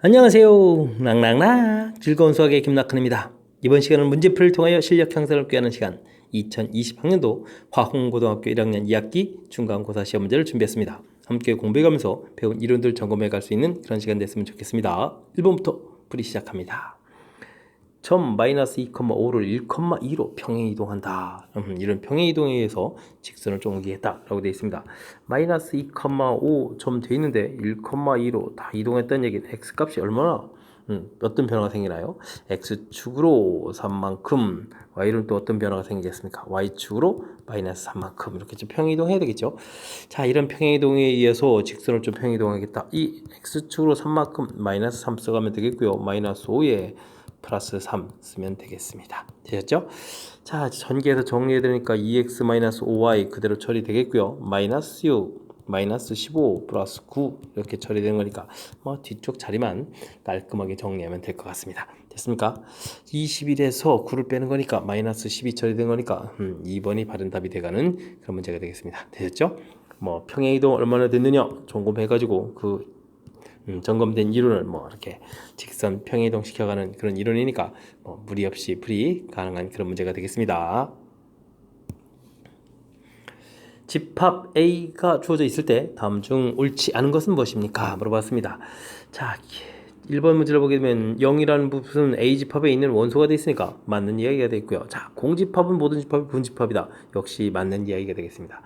안녕하세요. 랑랑랑 즐거운 수학의 김낙헌입니다. 이번 시간은 문제풀이를 통하여 실력 향상을 꾀하는 시간 2020학년도 화홍고등학교 1학년 2학기 중간고사 시험 문제를 준비했습니다. 함께 공부해가면서 배운 이론들 점검해 갈 수 있는 그런 시간 됐으면 좋겠습니다. 1번부터 풀이 시작합니다. 점 마이너스 2,5를 1,2로 평행이동한다. 이런 평행이동에 의해서 직선을 쫑기했다 라고 되어 있습니다. 마이너스 2,5 점 되어 있는데 1,2로 다 이동했다는 얘기는 x값이 얼마나 어떤 변화가 생기나요? x축으로 3만큼, y는 또 어떤 변화가 생기겠습니까? y축으로 마이너스 3만큼 이렇게 좀 평행이동해야 되겠죠. 자, 이런 평행이동에 의해서 직선을 좀 평행이동하겠다. 이 x축으로 3만큼 마이너스 3 써가면 되겠고요. 마이너스 5에 플러스 3 쓰면 되겠습니다. 되셨죠? 자, 전개해서 정리해 드리니까 2x-5y 그대로 처리되겠고요. 마이너스 6, 마이너스 15, 플러스 9 이렇게 처리되는 거니까 뭐 뒤쪽 자리만 깔끔하게 정리하면 될 것 같습니다. 됐습니까? 21에서 9를 빼는 거니까 마이너스 12 처리된 거니까 2번이 바른 답이 돼가는 그런 문제가 되겠습니다. 되셨죠? 뭐 평행이동 얼마나 됐느냐 점검해가지고 그 점검된 이론을 뭐 이렇게 직선 평행이동 시켜가는 그런 이론이니까 뭐 무리 없이 풀이 가능한 그런 문제가 되겠습니다. 집합 A가 주어져 있을 때 다음 중 옳지 않은 것은 무엇입니까? 물어봤습니다. 자, 1번 문제를 보게 되면 0이라는 부분은 A집합에 있는 원소가 되어 있으니까 맞는 이야기가 되겠고요. 자, 공집합은 모든 집합이 분집합이다. 역시 맞는 이야기가 되겠습니다.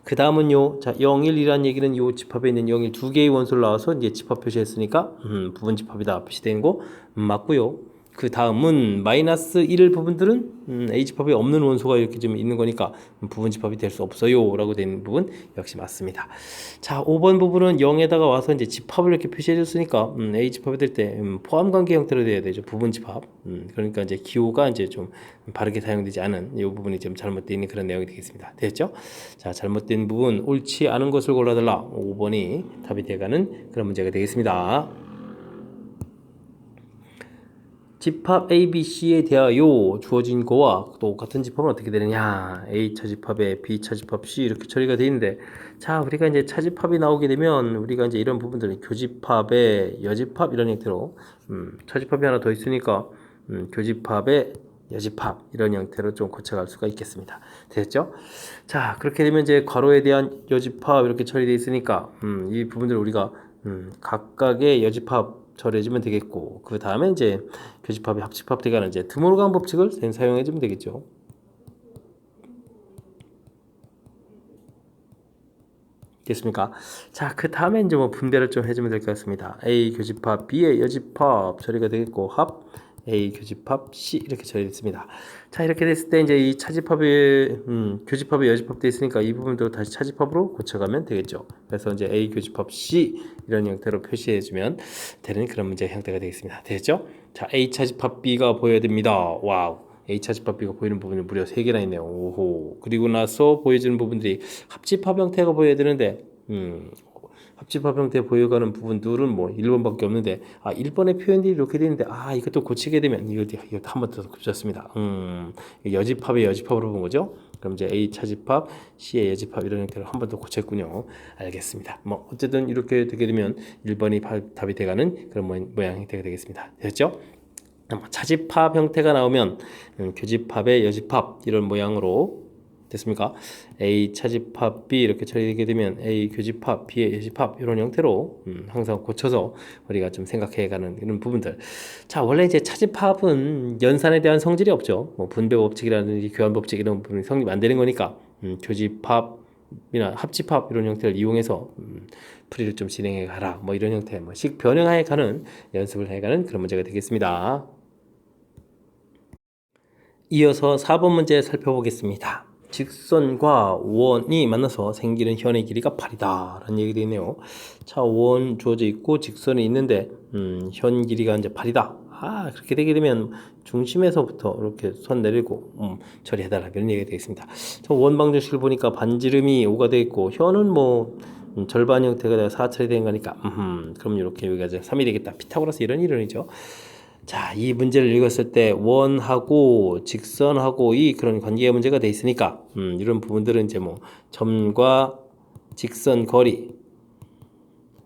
그 다음은요. 자, 0, 1이라는 얘기는 이 집합에 있는 0, 1 두 개의 원소를 나와서 이제 집합 표시했으니까 부분집합이다 표시되는 거 맞고요. 그 다음은 마이너스 1 부분들은 A집합이 없는 원소가 이렇게 좀 있는 거니까 부분집합이 될 수 없어요 라고 된 부분 역시 맞습니다. 자, 5번 부분은 0에다가 와서 이제 집합을 이렇게 표시해 줬으니까 A집합이 될 때 포함관계 형태로 돼야 되죠. 부분집합. 그러니까 이제 기호가 이제 좀 바르게 사용되지 않은 이 부분이 좀 잘못되어 있는 그런 내용이 되겠습니다. 됐죠? 자, 잘못된 부분 옳지 않은 것을 골라달라. 5번이 답이 돼가는 그런 문제가 되겠습니다. 집합 A, B, C에 대하여 주어진 거와 똑같은 집합은 어떻게 되느냐. A 차집합에 B 차집합 C 이렇게 처리가 되어 있는데, 자, 우리가 이제 차집합이 나오게 되면 우리가 이제 이런 부분들은 교집합에 여집합 이런 형태로 차집합이 하나 더 있으니까 교집합에 여집합 이런 형태로 좀 고쳐갈 수가 있겠습니다. 됐죠? 자, 그렇게 되면 이제 괄호에 대한 여집합 이렇게 처리되어 있으니까 이 부분들 우리가 각각의 여집합 처리해주면 되겠고, 그 다음에 이제 교집합이 합집합 되가는 이제 드모르간 법칙을 사용해주면 되겠죠. 됐습니까? 자, 그 다음에 이제 뭐 분배를 좀 해주면 될 것 같습니다. A 교집합, B의 여집합 처리가 되겠고, 합 A 교집합 C 이렇게 처리됐습니다. 자, 이렇게 됐을 때 이제 이 차집합이 교집합이 여집합 돼 있으니까 이 부분도 다시 차집합으로 고쳐가면 되겠죠. 그래서 이제 A 교집합 C 이런 형태로 표시해주면 되는 그런 문제 형태가 되겠습니다. 됐죠? 자, A 차집합 B가 보여야 됩니다. 와우. A 차집합 B가 보이는 부분이 무려 3개나 있네요. 오호. 그리고 나서 보여지는 부분들이 합집합 형태가 보여야 되는데 합집합 형태 보여가는 부분들은 뭐 1번밖에 없는데 1번의 표현들이 이렇게 되는데 이것도 고치게 되면 이것도 한 번 더 고쳤습니다. 여집합의 여집합으로 본 거죠. 그럼 이제 A 차집합, C의 여집합 이런 형태로 한 번 더 고쳤군요. 알겠습니다. 뭐 어쨌든 이렇게 되게 되면 1번이 답이 돼가는 그런 모양 형태가 되겠습니다. 됐죠? 차집합 형태가 나오면 교집합의 여집합 이런 모양으로 됐습니까? A 차집합 B 이렇게 처리되게 되면 A 교집합 B의 여집합 이런 형태로 항상 고쳐서 우리가 좀 생각해가는 이런 부분들. 자, 원래 이제 차집합은 연산에 대한 성질이 없죠. 뭐 분배 법칙이라든지 교환 법칙 이런 부분이 성립 안 되는 거니까 교집합이나 합집합 이런 형태를 이용해서 풀이를 좀 진행해 가라. 뭐 이런 형태, 뭐 식 변형해 가는 연습을 해가는 그런 문제가 되겠습니다. 이어서 4번 문제 살펴보겠습니다. 직선과 원이 만나서 생기는 현의 길이가 8이다 라는 얘기 되네요. 자, 원 주어져 있고 직선이 있는데 현 길이가 이제 8이다. 그렇게 되게 되면 중심에서부터 이렇게 선 내리고 처리해달라 이런 얘기가 되겠습니다. 원 방정식을 보니까 반지름이 5가 되어 있고 현은 뭐 절반 형태가 4차례 된 거니까 그럼 이렇게 여기가 3이 되겠다. 피타고라스 이런 이론이죠. 자, 이 문제를 읽었을 때 원하고 직선하고 이 그런 관계의 문제가 돼 있으니까 이런 부분들은 이제 뭐 점과 직선 거리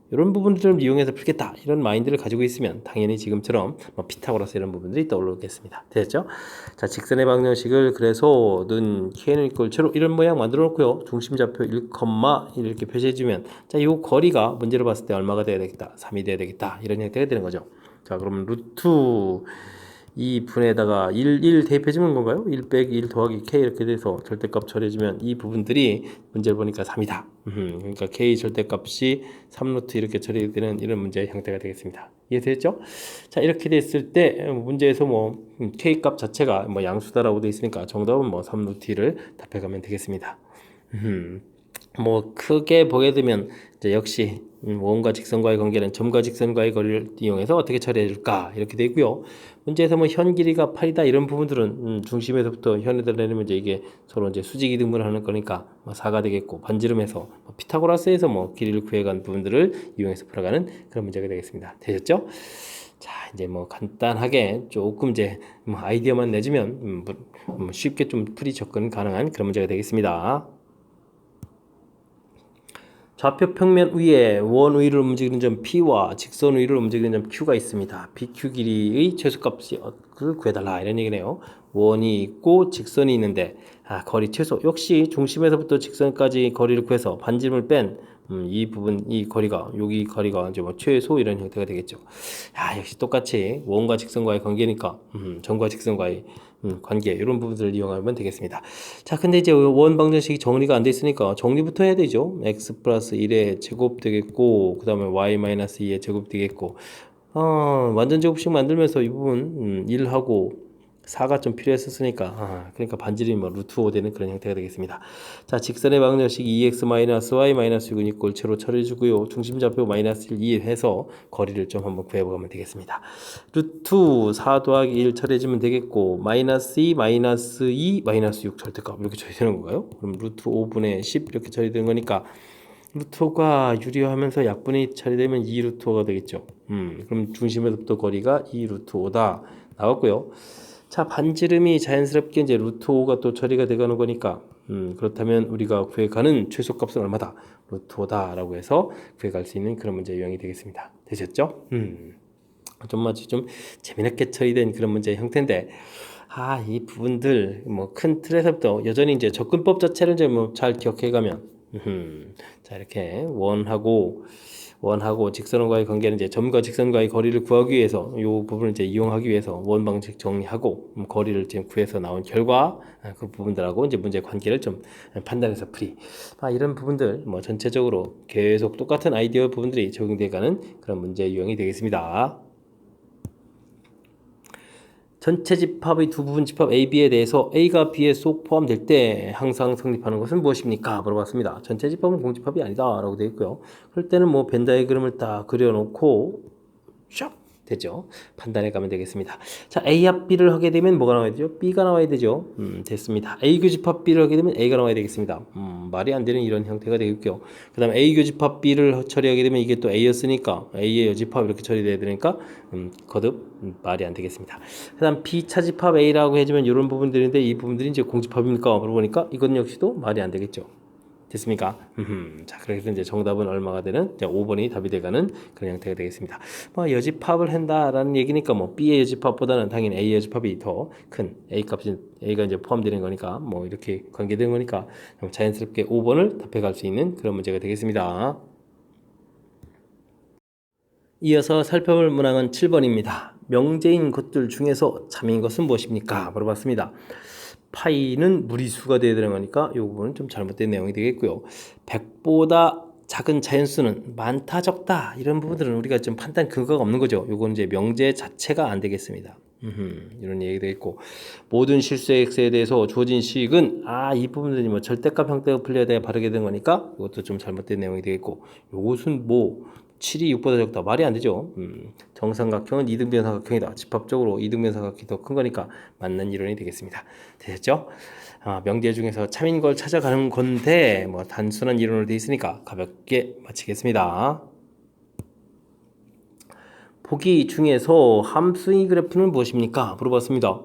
이런 부분들을 이용해서 풀겠다 이런 마인드를 가지고 있으면 당연히 지금처럼 뭐 피타고라스 이런 부분들이 떠오르겠습니다. 됐죠? 자, 직선의 방정식을 그래서 는 k는 이꼴 제로 이런 모양 만들어 놓고요. 중심좌표 1, 이렇게 표시해주면 자, 요 거리가 문제로 봤을 때 얼마가 돼야 되겠다? 3이 돼야 되겠다 이런 형태가 되는 거죠. 자, 그러면 루트 2분에다가 1 대입해주면 건가요? 1 빼기 1 더하기 k 이렇게 돼서 절대값 처리해주면 이 부분들이 문제를 보니까 3이다. 그러니까 k 절대값이 3루트 이렇게 처리되는 이런 문제의 형태가 되겠습니다. 이해되셨죠? 자, 이렇게 됐을 때 문제에서 뭐 k 값 자체가 뭐 양수다라고 되어 있으니까 정답은 뭐 3루트를 답해가면 되겠습니다. 뭐 크게 보게 되면 이제 역시 원과 직선과의 관계는 점과 직선과의 거리를 이용해서 어떻게 처리해 줄까 이렇게 되어 있고요. 문제에서 뭐 현 길이가 8이다 이런 부분들은 중심에서부터 현에다 내리면 이제 이게 서로 이제 수직이 등분하는 거니까 뭐 4가 되겠고 반지름에서 뭐 피타고라스에서 뭐 길이를 구해간 부분들을 이용해서 풀어가는 그런 문제가 되겠습니다. 되셨죠? 자, 이제 뭐 간단하게 조금 이제 뭐 아이디어만 내주면 쉽게 좀 풀이 접근 가능한 그런 문제가 되겠습니다. 좌표 평면 위에 원 위를 움직이는 점 P와 직선 위를 움직이는 점 Q가 있습니다. PQ 길이의 최소값을 구해달라 이런 얘기네요. 원이 있고 직선이 있는데 거리 최소 역시 중심에서부터 직선까지 거리를 구해서 반지름을 뺀 이 부분 이 거리가 여기 거리가 이제 뭐 최소 이런 형태가 되겠죠. 역시 똑같이 원과 직선과의 관계니까 점과 직선과의 관계 이런 부분들을 이용하면 되겠습니다. 자, 근데 이제 원 방정식이 정리가 안 돼 있으니까 정리부터 해야 되죠. x 플러스 1의 제곱 되겠고 그 다음에 y 마이너스 2의 제곱 되겠고 완전 제곱식 만들면서 이 부분 1하고 4가 좀 필요했었으니까 그러니까 반지름이 뭐 루트 5 되는 그런 형태가 되겠습니다. 자, 직선의 방정식 2x 마이너스 y 마이너스 6은 이꼴 제로 처리해주고요. 중심좌표 마이너스 1, 2 해서 거리를 좀 한번 구해보면 되겠습니다. 루트 4 더하기 1 처리해주면 되겠고 마이너스 2, 마이너스 2, 마이너스 6 절대값 이렇게 처리되는 건가요? 그럼 루트 5분의 10 이렇게 처리되는 거니까 루트 5가 유리하면서 약분이 처리되면 2 루트 5가 되겠죠. 그럼 중심에서부터 거리가 2 루트 5다 나왔고요. 자, 반지름이 자연스럽게 이제 루트 5가 또 처리가 되가는 거니까 그렇다면 우리가 구해가는 최소값은 얼마다? 루트 5다라고 해서 구해갈 수 있는 그런 문제 유형이 되겠습니다. 되셨죠? 좀 재미있게 처리된 그런 문제의 형태인데 이 부분들 뭐 큰 틀에서부터 여전히 이제 접근법 자체를 이제 뭐 잘 기억해가면 자, 이렇게 원하고 직선과의 관계는 이제 점과 직선과의 거리를 구하기 위해서 이 부분을 이제 이용하기 위해서 원 방식 정리하고 거리를 지금 구해서 나온 결과 그 부분들하고 이제 문제 관계를 좀 판단해서 풀이 이런 부분들 뭐 전체적으로 계속 똑같은 아이디어 부분들이 적용돼가는 그런 문제 유형이 되겠습니다. 전체 집합의 두 부분 집합 A, B에 대해서 A가 B에 쏙 포함될 때 항상 성립하는 것은 무엇입니까? 물어봤습니다. 전체 집합은 공집합이 아니다 라고 되어 있고요. 그럴 때는 뭐 벤 다이그램을 딱 그려놓고 샥 되죠. 판단해 가면 되겠습니다. 자, A 합 B를 하게 되면 뭐가 나와야 되죠? B가 나와야 되죠. 됐습니다. A 교집합 B를 하게 되면 A가 나와야 되겠습니다. 말이 안 되는 이런 형태가 되겠고요. 그 다음에 A 교집합 B를 처리하게 되면 이게 또 A였으니까 A의 여집합 이렇게 처리돼야 되니까 거듭 말이 안 되겠습니다. 그 다음 B 차집합 A라고 해주면 이런 부분들인데 이 부분들이 이제 공집합입니까? 물어보니까 이건 역시도 말이 안 되겠죠. 됐습니까? 자, 그래서 이제 정답은 얼마가 되는? 이제 5번이 답이 돼가는 그런 형태가 되겠습니다. 뭐 여집합을 한다라는 얘기니까 뭐 B의 여집합보다는 당연히 A의 여집합이 더 큰 A 값이 A가 이제 포함되는 거니까 뭐 이렇게 관계되는 거니까 자연스럽게 5번을 답해갈 수 있는 그런 문제가 되겠습니다. 이어서 살펴볼 문항은 7번입니다. 명제인 것들 중에서 참인 것은 무엇입니까? 물어봤습니다. 파이는 무리수가 되어야 되는 거니까 이 부분은 좀 잘못된 내용이 되겠고요. 100보다 작은 자연수는 많다 적다 이런 부분들은 우리가 좀 판단 근거가 없는 거죠. 요건 이제 명제 자체가 안 되겠습니다. 이런 얘기 되겠고 모든 실수의 x에 대해서 주어진 식은 이 부분들이 뭐 절대값 형태가 풀려야 돼 바르게 된 거니까 이것도 좀 잘못된 내용이 되겠고 요것은 뭐 7이 6보다 적다 말이 안 되죠. 정삼각형은 이등변 삼각형이다. 집합적으로 이등변 삼각형이 더 큰 거니까 맞는 이론이 되겠습니다. 되셨죠? 명제 중에서 참인 걸 찾아가는 건데 뭐 단순한 이론으로 되어 있으니까 가볍게 마치겠습니다. 보기 중에서 함수의 그래프는 무엇입니까? 물어봤습니다.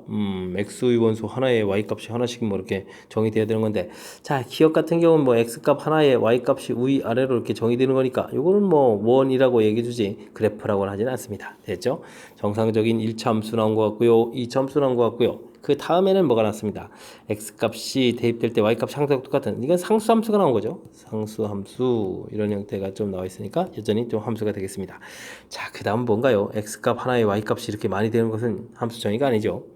x의 원소 하나에 y값이 하나씩 뭐 이렇게 정의되어야 되는 건데, 자, 기억 같은 경우는 뭐 x값 하나에 y값이 위 아래로 이렇게 정의되는 거니까 요거는 뭐 원이라고 얘기해 주지 그래프라고는 하지는 않습니다. 됐죠? 정상적인 1차 함수 나온 것 같고요. 2차 함수 나온 것 같고요. 그 다음에는 뭐가 났습니다. x값이 대입될 때 y값이 항상 똑같은, 이건 상수함수가 나온 거죠. 상수함수 이런 형태가 좀 나와 있으니까 여전히 좀 함수가 되겠습니다. 자, 그 다음 뭔가요? x값 하나에 y값이 이렇게 많이 되는 것은 함수 정의가 아니죠.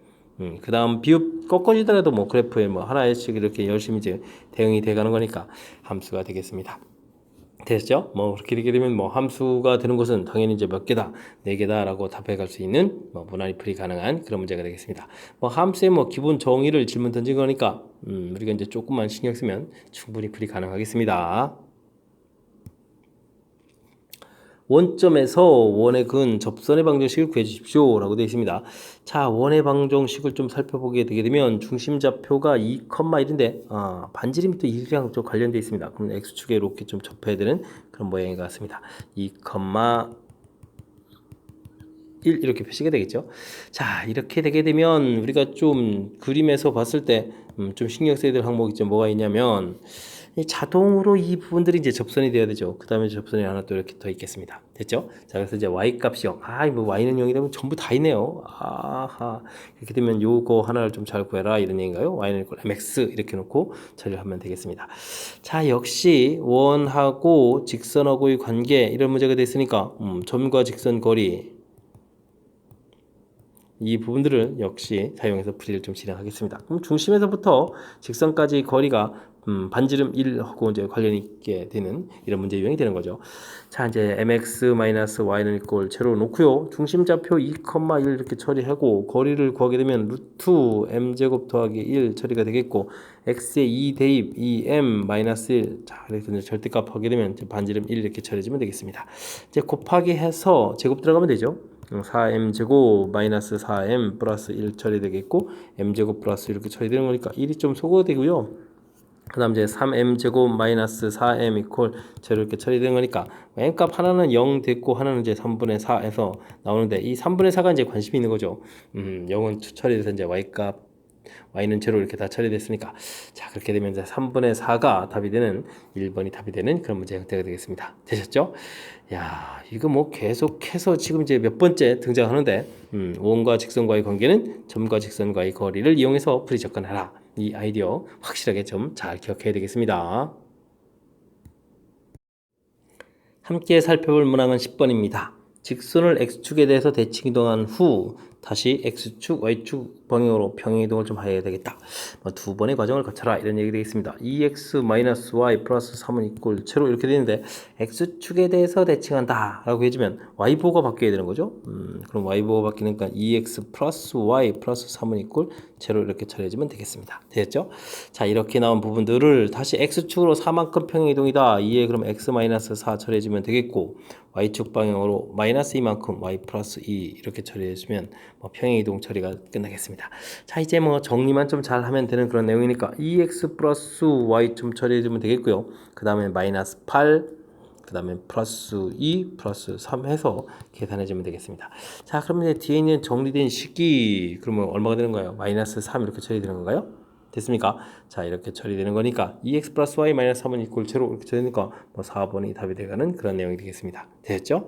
그 다음 비읍 꺾어지더라도 뭐 그래프에 뭐 하나씩 이렇게 열심히 이제 대응이 돼가는 거니까 함수가 되겠습니다. 됐죠? 뭐 그렇게 되게 되면 뭐 함수가 되는 것은 당연히 이제 몇 개다, 네 개다라고 답해 갈 수 있는 뭐 무난히 풀이 가능한 그런 문제가 되겠습니다. 뭐 함수의 뭐 기본 정의를 질문 던진 거니까 우리가 이제 조금만 신경 쓰면 충분히 풀이 가능하겠습니다. 원점에서 원의 근 접선의 방정식을 구해 주십시오 라고 되어 있습니다. 자, 원의 방정식을 좀 살펴보게 되게 되면 중심좌표가 2,1인데 반지름이 또 1이랑 좀 관련되어 있습니다. 그럼 x축에 이렇게 좀 접해야 되는 그런 모양인 것 같습니다. 2,1 이렇게 표시가 되겠죠. 자, 이렇게 되게 되면 우리가 좀 그림에서 봤을 때 좀 신경 써야 될 항목이 좀 뭐가 있냐면, 자동으로 이 부분들이 이제 접선이 되어야 되죠. 그 다음에 접선이 하나 또 이렇게 더 있겠습니다. 됐죠? 자, 그래서 이제 y 값이 0. 뭐 y는 0이 되면 전부 다 있네요. 아하. 이렇게 되면 요거 하나를 좀 잘 구해라 이런 얘기인가요? y는 equal mx 이렇게 놓고 처리를 하면 되겠습니다. 자, 역시 원하고 직선하고의 관계 이런 문제가 됐으니까 점과 직선 거리 이 부분들을 역시 사용해서 풀이를 좀 진행하겠습니다. 그럼 중심에서부터 직선까지 거리가 반지름 1하고 이제 관련이 있게 되는 이런 문제 유형이 되는 거죠. 자, 이제 mx-y는 equal 제로 놓고요. 중심좌표 2,1 이렇게 처리하고 거리를 구하게 되면 루트 m제곱 더하기 1 처리가 되겠고, x의 2 대입 2m-1. 자, 그래서 이제 절대값 하게 되면 이제 반지름 1 이렇게 처리해주면 되겠습니다. 이제 곱하기 해서 제곱 들어가면 되죠. 4m제곱 마이너스 4m 플러스 1 처리되겠고, m제곱 플러스 이렇게 처리되는 거니까 1이 좀 소거가 되고요. 그 다음 이제 3m제곱 마이너스 4m 이퀄 제로 이렇게 처리되는 거니까 m값 하나는 0 됐고 하나는 이제 3분의 4에서 나오는데, 이 3분의 4가 이제 관심이 있는 거죠. 0은 처리돼서 이제 y는 제로 이렇게 다 처리됐으니까, 자, 그렇게 되면 이제 3분의 4가 답이 되는 1번이 답이 되는 그런 문제 형태가 되겠습니다. 되셨죠? 야, 이거 뭐 계속해서 지금 이제 몇 번째 등장하는데, 원과 직선과의 관계는 점과 직선과의 거리를 이용해서 풀이 접근하라. 이 아이디어 확실하게 좀 잘 기억해야 되겠습니다. 함께 살펴볼 문항은 10번입니다. 직선을 x축에 대해서 대칭 이동한 후 다시 x축, y축 방향으로 평행 이동을 좀 해야 되겠다. 두 번의 과정을 거쳐라 이런 얘기 되겠습니다. 2x-y 플러스 3은 이꼴 제로 이렇게 되는데, x축에 대해서 대칭한다 라고 해주면 y보호가 바뀌어야 되는 거죠. 그럼 y보호가 바뀌니까 2x 플러스 y 플러스 3은 이꼴 제로 이렇게 처리해주면 되겠습니다. 되겠죠? 자, 이렇게 나온 부분들을 다시 x축으로 4만큼 평행 이동이다. 2에 그럼 x-4 처리해주면 되겠고, y축 방향으로 마이너스 2만큼 y 플러스 2 이렇게 처리해주면 뭐 평행 이동 처리가 끝나겠습니다. 자, 이제 뭐 정리만 좀 잘 하면 되는 그런 내용이니까 2x 플러스 y 좀 처리해주면 되겠고요. 그 다음에 마이너스 8, 그 다음에 플러스 2, 플러스 3 해서 계산해주면 되겠습니다. 자, 그러면 이제 뒤에 있는 정리된 식이 그러면 얼마가 되는 거예요? 마이너스 3 이렇게 처리되는 건가요? 됐습니까? 자, 이렇게 처리되는 거니까 2x 플러스 y 마이너스 3은 이꼴 제로 이렇게 처리되니까 뭐 4번이 답이 되가는 그런 내용이 되겠습니다. 됐죠?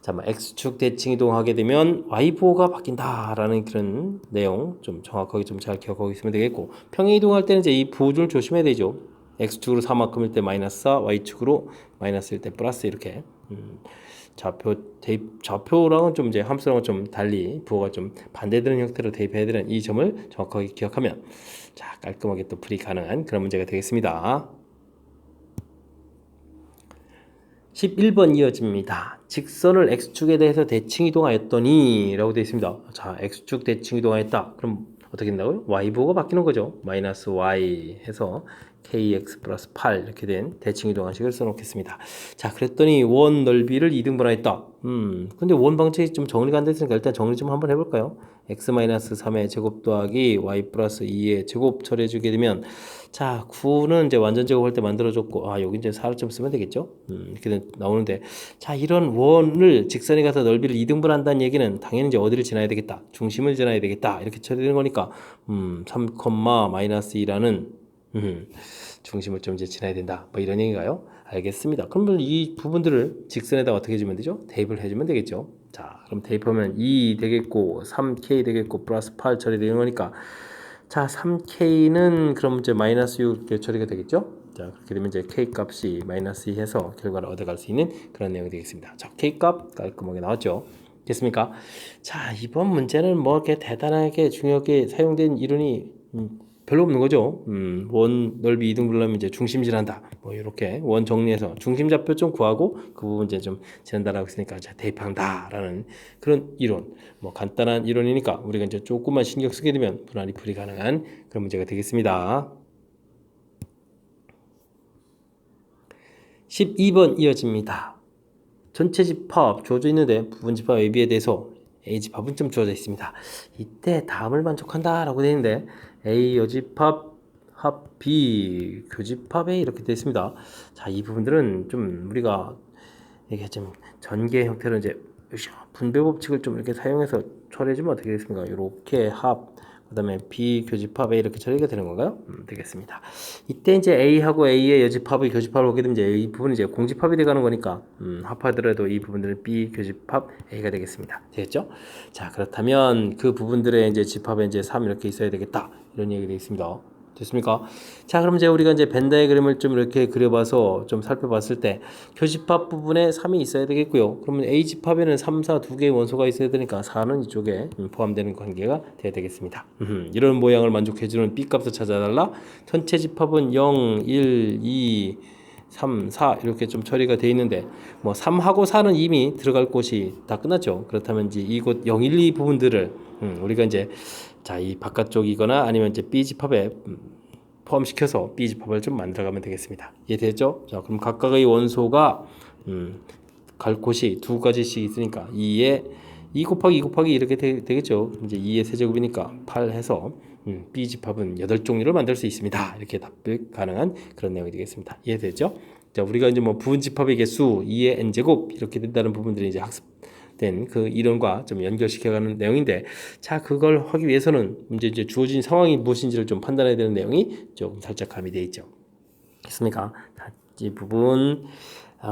자, 뭐 x축 대칭 이동하게 되면 y보호가 바뀐다라는 그런 내용 좀 정확하게 좀 잘 기억하고 있으면 되겠고, 평행 이동할 때는 이제 이 부호를 조심해야 되죠. x축으로 4만큼일 때 마이너스 4, y축으로 마이너스일 때 플러스 이렇게 좌표랑은 좀 이제 함수랑은 좀 달리 부호가 좀 반대되는 형태로 대입해야 되는 이 점을 정확하게 기억하면 자, 깔끔하게 또 풀이 가능한 그런 문제가 되겠습니다. 11번 이어집니다. 직선을 x축에 대해서 대칭 이동하였더니 라고 되어 있습니다. 자, x축 대칭 이동하였다. 그럼 어떻게 된다고요? y보호가 바뀌는 거죠. 마이너스 y 해서 kx 플러스 8 이렇게 된 대칭이동항식을 써놓겠습니다. 자, 그랬더니 원 넓이를 2등분하였다. 근데 원 방정식이 좀 정리가 안 됐으니까 일단 정리 좀 한번 해볼까요? x-3의 제곱 더하기 y 플러스 2의 제곱 처리해주게 되면, 자, 9는 이제 완전 제곱할 때 만들어줬고, 여기 이제 4를 좀 쓰면 되겠죠? 이렇게 나오는데, 자, 이런 원을 직선에 가서 넓이를 2등분한다는 얘기는 당연히 이제 어디를 지나야 되겠다, 중심을 지나야 되겠다, 이렇게 처리되는 거니까, 3,-2라는 중심을 좀 이제 지나야 된다, 뭐 이런 얘기인가요? 알겠습니다. 그러면 이 부분들을 직선에다 어떻게 해주면 되죠? 대입을 해주면 되겠죠. 자, 그럼 대입하면 2 되겠고 3k 되겠고 플러스 8 처리되는 거니까, 자, 3k는 그럼 이제 마이너스 6 이렇게 처리가 되겠죠. 자, 그렇게 되면 이제 k 값이 마이너스 2 해서 결과를 얻어갈 수 있는 그런 내용이 되겠습니다. 자, k 값 깔끔하게 나왔죠. 됐습니까? 자, 이번 문제는 뭐 이렇게 대단하게 중요하게 사용된 이론이 별로 없는 거죠. 원 넓이 2등분하면 이제 중심질한다, 뭐 이렇게 원 정리해서 중심좌표 좀 구하고 그 부분 이제 좀 지난다라고 했으니까 자, 대입한다라는 그런 이론, 뭐 간단한 이론이니까 우리가 이제 조금만 신경 쓰게 되면 분할이 불가능한 그런 문제가 되겠습니다. 12번 이어집니다. 전체 집합 주어져 있는데 부분 집합 AB에 대해서 A 집합은 좀 주어져 있습니다. 이때 다음을 만족한다라고 되어 있는데 A 여집합 합 B 교집합 A 이렇게 되어 있습니다. 자, 이 부분들은 좀 우리가 이게 좀 전개 형태로 이제 분배 법칙을 좀 이렇게 사용해서 처리해주면 어떻게 되겠습니까? 이렇게 합, 그 다음에 B 교집합 A 이렇게 처리가 되는 건가요? 되겠습니다. 이때 이제 A하고 A의 여집합의 교집합을 보게 되면 이제 이 부분이 이제 공집합이 돼가는 거니까 합하더라도 이 부분들은 B 교집합 A가 되겠습니다. 되겠죠? 자, 그렇다면 그 부분들의 이제 집합에 이제 3 이렇게 있어야 되겠다, 이런 얘기가 되겠습니다. 됐습니까? 자, 그럼 이제 우리가 이제 벤 다이그램을 좀 이렇게 그려봐서 좀 살펴봤을 때 교집합 부분에 3이 있어야 되겠고요. 그러면 A 집합에는 3, 4 두 개의 원소가 있어야 되니까 4는 이쪽에 포함되는 관계가 돼야 되겠습니다. 이런 모양을 만족해주는 B 값을 찾아달라. 전체 집합은 0, 1, 2, 3, 4 이렇게 좀 처리가 돼 있는데, 뭐 3하고 4는 이미 들어갈 곳이 다 끝났죠. 그렇다면 이제 이곳 0, 1, 2 부분들을 우리가 이제 자, 이 바깥쪽이거나 아니면 이제 B 집합에 포함시켜서 B 집합을 좀 만들어가면 되겠습니다. 이해되죠? 자, 그럼 각각의 원소가 갈 곳이 두 가지씩 있으니까 2에 2 곱하기 2 곱하기 이렇게 되겠죠. 이제 2의 세제곱이니까 8 해서 B 집합은 8종류를 만들 수 있습니다. 이렇게 답변 가능한 그런 내용이 되겠습니다. 이해되죠? 자, 우리가 이제 뭐 부분 집합의 개수 2의 n제곱 이렇게 된다는 부분들이 이제 학습된 그 이론과 좀 연결시켜가는 내용인데, 자, 그걸 하기 위해서는 이제 주어진 상황이 무엇인지를 좀 판단해야 되는 내용이 조금 살짝 가미되어 있죠. 됐습니까? 자, 이 부분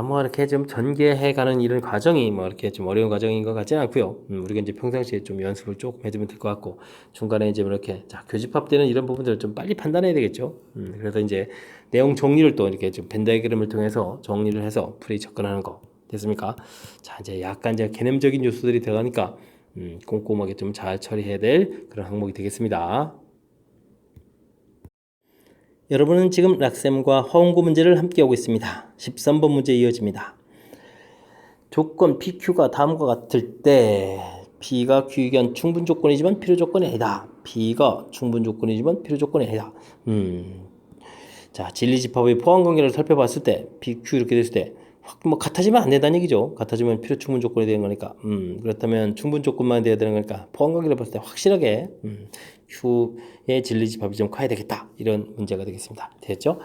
뭐 이렇게 좀 전개해가는 이런 과정이 뭐 이렇게 좀 어려운 과정인 것 같지는 않고요. 우리가 이제 평상시에 좀 연습을 조금 해주면 될 것 같고, 중간에 이제 이렇게 자, 교집합되는 이런 부분들을 좀 빨리 판단해야 되겠죠. 그래서 이제 내용 정리를 또 이렇게 좀 벤 다이그램을 통해서 정리를 해서 풀이 접근하는 거. 됐습니까? 자, 이제 약간 이제 개념적인 요소들이 들어가니까 꼼꼼하게 좀 잘 처리해야 될 그런 항목이 되겠습니다. 여러분은 지금 락셈과 허응고 문제를 함께 하고 있습니다. 13번 문제 이어집니다. 조건 PQ가 다음과 같을 때 P가 Q에 의한 충분 조건이지만 필요 조건이 아니다. P가 충분 조건이지만 필요 조건이 아니다. 자, 진리집합의 포함 관계를 살펴봤을 때 PQ 이렇게 됐을 때 뭐 같아지면 안 된다는 얘기죠. 같아지면 필요 충분 조건이 되는 거니까. 그렇다면 충분 조건만 돼야 되는 거니까 포함 관계를 봤을 때 확실하게 Q의 진리집합이 좀 커야 되겠다, 이런 문제가 되겠습니다. 됐죠?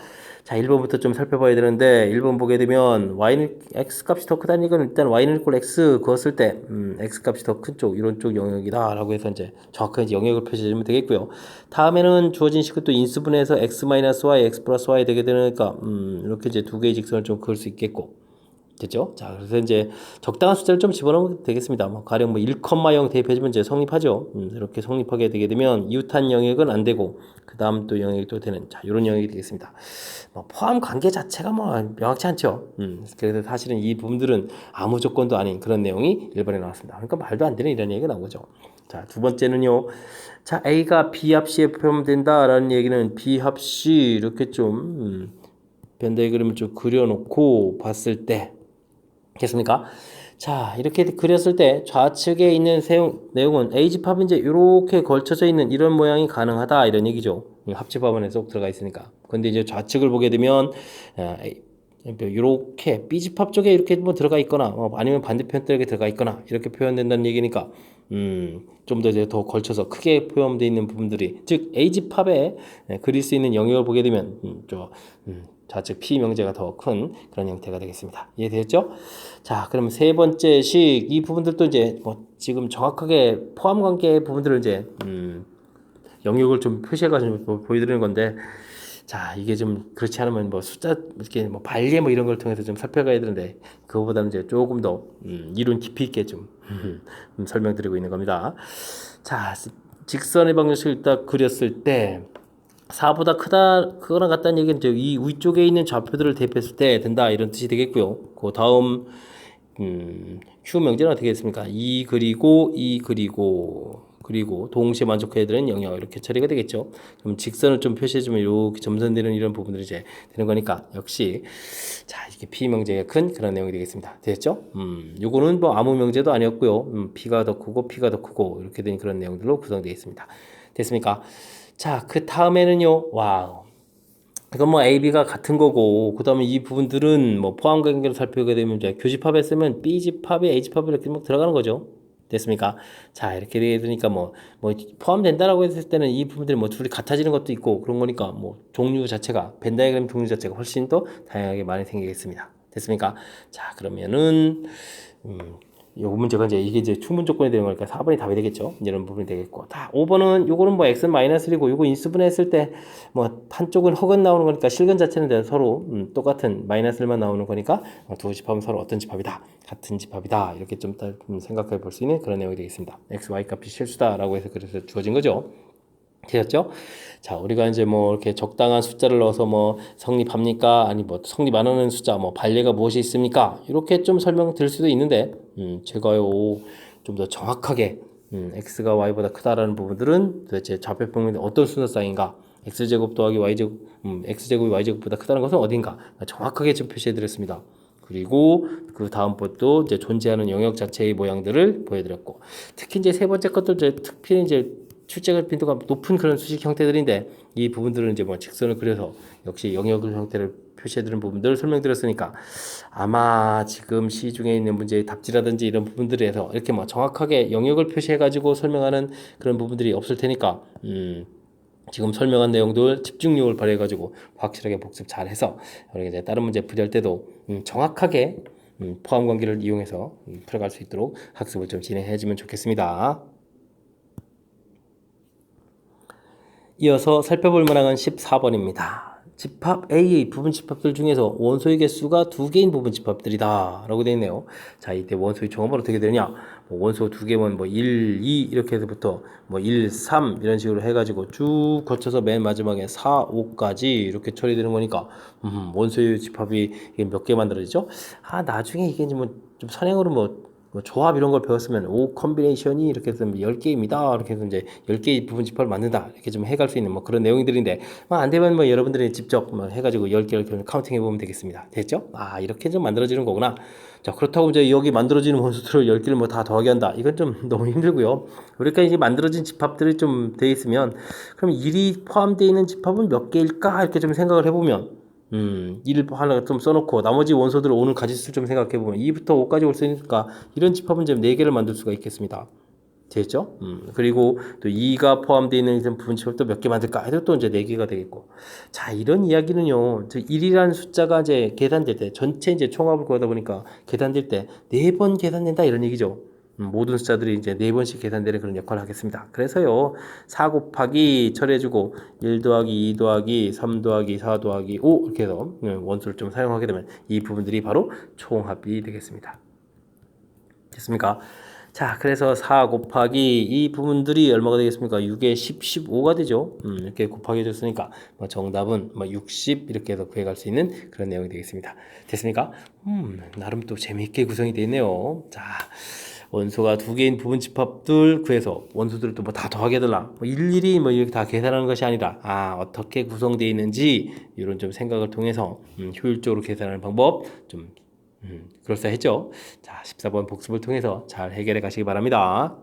자, 1번부터 좀 살펴봐야 되는데 1번 보게 되면 y는 x 값이 더 크다는 이건 일단 y는 equal x 그었을 때 x 값이 더 큰 쪽, 이런 쪽 영역이다 라고 해서 이제 정확하게 이제 영역을 표시해주면 되겠고요. 다음에는 주어진 식을 또 인수분해해서 x 마이너스 y, x 플러스 y 되게 되니까 이렇게 이제 두 개의 직선을 좀 그을 수 있겠고, 됐죠? 자, 그래서 이제 적당한 숫자를 좀 집어넣으면 되겠습니다. 뭐 가령 뭐 1,0 대입해주면 이제 성립하죠. 이렇게 성립하게 되게 되면 이웃한 영역은 안 되고 그 다음 또 영역이 또 되는, 자, 이런 영역이 되겠습니다. 뭐 포함 관계 자체가 뭐 명확치 않죠. 그래서 사실은 이 부분들은 아무 조건도 아닌 그런 내용이 1번에 나왔습니다. 그러니까 말도 안 되는 이런 얘기가 나온 거죠. 자, 두 번째는요. 자, A가 B 합 C에 포함된다라는 얘기는 B 합 C 이렇게 좀 벤 다이그램을 좀 그려놓고 봤을 때, 됐습니까? 자, 이렇게 그렸을 때 좌측에 있는 내용은 A 집합이 이제 이렇게 걸쳐져 있는 이런 모양이 가능하다, 이런 얘기죠. 합집합원에 쏙 들어가 있으니까. 근데 이제 좌측을 보게 되면 이렇게 B집합 쪽에 이렇게 뭐 들어가 있거나 아니면 반대편 쪽에 들어가 있거나 이렇게 표현된다는 얘기니까 좀 더 이제 더 걸쳐서 크게 표현되어 있는 부분들이 즉 A집합에 그릴 수 있는 영역을 보게 되면 좌측 P 명제가 더 큰 그런 형태가 되겠습니다. 이해되셨죠? 자, 그럼 세 번째 식 이 부분들도 이제 뭐 지금 정확하게 포함 관계 부분들을 이제 영역을 좀 표시해가지고 보여드리는 건데, 자, 이게 좀 그렇지 않으면 뭐 숫자 이렇게 뭐 발리 뭐 이런 걸 통해서 좀 살펴가야 되는데 그거보다는 이제 조금 더 이론 깊이 있게 좀 설명드리고 있는 겁니다. 자, 직선의 방정식을 딱 그렸을 때 4보다 크거나 같다는 얘기는 이제 이 위쪽에 있는 좌표들을 대입했을 때 된다 이런 뜻이 되겠고요. 그 다음 Q 명제는 어떻게 했습니까? 2 그리고 동시에 만족해야 되는 영역 이렇게 처리가 되겠죠. 그럼 직선을 좀 표시해주면 이렇게 점선되는 이런 부분들이 이제 되는 거니까 역시 자 이게 P 명제가 큰 그런 내용이 되겠습니다. 됐죠? 요거는 뭐 아무 명제도 아니었고요. P가 더 크고 P가 더 크고 이렇게 된 그런 내용들로 구성되어 있습니다. 됐습니까? 자, 그 다음에는요. 와우. 이건 뭐 A, B가 같은 거고, 그 다음에 이 부분들은 뭐 포함 관계로 살펴보게 되면 이제 교집합에 쓰면 B집합이 A집합에 이렇게 막 들어가는 거죠. 됐습니까? 자, 이렇게 되니까 뭐 포함된다라고 했을 때는 이 부분들이 뭐 둘이 같아지는 것도 있고 그런 거니까 뭐 종류 자체가, 벤 다이어그램 종류 자체가 훨씬 더 다양하게 많이 생기겠습니다. 됐습니까? 자, 그러면은, 요 문제가 이게 이제 충분 조건이 되는 거니까 4번이 답이 되겠죠. 이런 부분이 되겠고. 5번은 요거는 뭐 x는 마이너스1이고 요거 인수분해 했을 때 뭐 한쪽은 허근 나오는 거니까 실근 자체는 서로 똑같은 마이너스1만 나오는 거니까 두 집합은 서로 어떤 집합이다. 같은 집합이다. 이렇게 좀 생각해 볼 수 있는 그런 내용이 되겠습니다. x, y 값이 실수다라고 해서 그래서 주어진 거죠. 되셨죠? 자, 우리가 이제 뭐 이렇게 적당한 숫자를 넣어서 뭐 성립합니까? 아니 뭐 성립 안 하는 숫자, 뭐 반례가 무엇이 있습니까? 이렇게 좀 설명드릴 수도 있는데, 제가요 좀 더 정확하게 x가 y보다 크다라는 부분들은 도대체 좌표평면이 어떤 순서상인가? x제곱 더하기 y제곱, x제곱이 y제곱보다 크다는 것은 어딘가? 정확하게 좀 표시해드렸습니다. 그리고 그 다음 것도 이제 존재하는 영역 자체의 모양들을 보여드렸고, 특히 이제 세 번째 것도 이제 특히 이제 출제가 빈도가 높은 그런 수식 형태들인데 이 부분들은 이제 뭐 직선을 그려서 역시 영역 형태를 표시해드리는 부분들을 설명드렸으니까 아마 지금 시 중에 있는 문제의 답지라든지 이런 부분들에서 이렇게 뭐 정확하게 영역을 표시해가지고 설명하는 그런 부분들이 없을 테니까 지금 설명한 내용들 집중력을 발휘해가지고 확실하게 복습 잘해서 우리가 이제 다른 문제 풀이할 때도 정확하게 포함 관계를 이용해서 풀어갈 수 있도록 학습을 좀 진행해주면 좋겠습니다. 이어서 살펴볼 문항은 14번입니다. 집합 A의 부분 집합들 중에서 원소의 개수가 2개인 부분 집합들이다 라고 되어 있네요. 자, 이때 원소의 종합은 어떻게 되느냐, 원소 2개면 1, 2 이렇게 해서부터 1, 3 이런 식으로 해가지고 쭉 거쳐서 맨 마지막에 4, 5까지 이렇게 처리되는 거니까 원소의 집합이 이게 몇 개 만들어지죠? 나중에 이게 이제 좀 선행으로 뭐 조합 이런 걸 배웠으면 오 컨비네이션이 이렇게 해서 10개입니다. 이렇게 해서 이제 10개의 부분 집합을 만든다. 이렇게 좀 해갈 수 있는 뭐 그런 내용들인데 안 되면 여러분들이 직접 해가지고 10개를 카운팅 해보면 되겠습니다. 됐죠? 이렇게 좀 만들어지는 거구나. 자, 그렇다고 이제 여기 만들어지는 원소들을 10개를 뭐 다 더하게 한다. 이건 좀 너무 힘들고요. 그러니까 이제 만들어진 집합들이 좀 돼 있으면 그럼 1이 포함되어 있는 집합은 몇 개일까? 이렇게 좀 생각을 해보면 1 하나 좀 써놓고 나머지 원소들을 오늘 가질 수 좀 생각해보면 2부터 5까지 올 수 있으니까 이런 집합은 이제 4개를 만들 수가 있겠습니다. 됐죠? 그리고 또 2가 포함되어 있는 부분 집합도 몇 개 만들까 해도 또 이제 4개가 되겠고. 자, 이런 이야기는요, 1이라는 숫자가 이제 계산될 때, 전체 이제 총합을 구하다 보니까 계산될 때 4번 계산된다 이런 얘기죠. 모든 숫자들이 이제 4번씩 계산되는 그런 역할을 하겠습니다. 그래서요, 4 곱하기 처리해주고 1 더하기 2 더하기 3 더하기 4 더하기 5 이렇게 해서 원수를 좀 사용하게 되면 이 부분들이 바로 총합이 되겠습니다. 됐습니까? 자, 그래서 4 곱하기 이 부분들이 얼마가 되겠습니까? 6에 10, 15가 되죠. 이렇게 곱하기 해줬으니까 정답은 60 이렇게 해서 구해갈 수 있는 그런 내용이 되겠습니다. 됐습니까? 나름 또 재미있게 구성이 되어 있네요. 자, 원소가 2개인 부분 집합들 구해서 원소들을 또 다 더하게 해달라. 일일이 이렇게 다 계산하는 것이 아니라 어떻게 구성되어 있는지 이런 좀 생각을 통해서 효율적으로 계산하는 방법 좀 그럴싸했죠. 자, 14번 복습을 통해서 잘 해결해 가시기 바랍니다.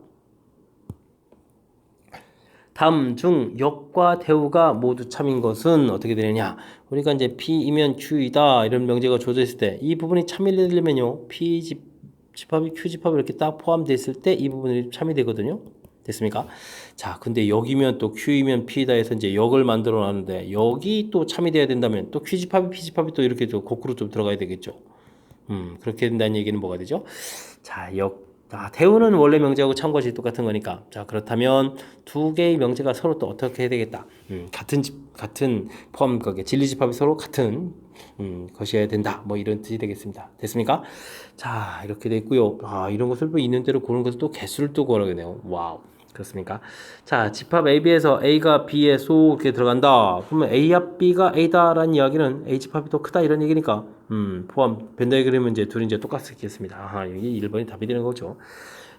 다음 중 역과 대우가 모두 참인 것은 어떻게 되느냐? 우리가 이제 P이면 Q이다 이런 명제가 주어져 있을 때 이 부분이 참이 되려면요 P 집합이 Q 집합이 이렇게 딱 포함되어 있을 때 이 부분이 참이 되거든요. 됐습니까? 자, 근데 여기면 또 Q이면 P다 해서 이제 역을 만들어 놨는데 여기 또 참이 돼야 된다면 또 Q 집합이 P 집합이 또 이렇게 좀 거꾸로 좀 들어가야 되겠죠. 그렇게 된다는 얘기는 뭐가 되죠? 자, 대우는 원래 명제하고 참고시 똑같은 거니까. 자, 그렇다면 두 개의 명제가 서로 또 어떻게 해야 되겠다. 같은 포함 거기에 진리 집합이 서로 같은 것이어야 된다. 뭐 이런 뜻이 되겠습니다. 됐습니까? 자, 이렇게 돼 있고요. 아, 이런 것을 뭐 있는 대로 고른 것을 또 개수를 또 고르겠네요. 와우. 그렇습니까? 자, 집합 AB에서 A가 B에 쏙 이렇게 들어간다. 그러면 A합 B가 A다라는 이야기는 A 집합이 더 크다 이런 얘기니까 포함 벤다이 그림은 이제 둘이 이제 똑같겠습니다. 아하, 여기 1번이 답이 되는 거죠.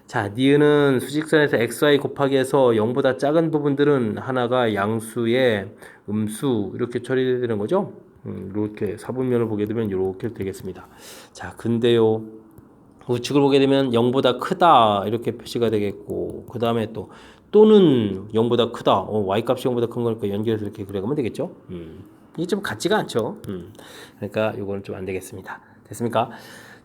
자, 니은은 수직선에서 xy 곱하기 해서 0보다 작은 부분들은 하나가 양수의 음수 이렇게 처리되는 거죠. 이렇게 사분면을 보게 되면 이렇게 되겠습니다. 자, 근데요. 우측을 보게 되면 0보다 크다 이렇게 표시가 되겠고 그 다음에 또는 0보다 크다 y값이 0보다 큰 거니까 연결해서 이렇게 그려가면 되겠죠. 이게 좀 같지가 않죠. 그러니까 이거는 좀 안 되겠습니다. 됐습니까?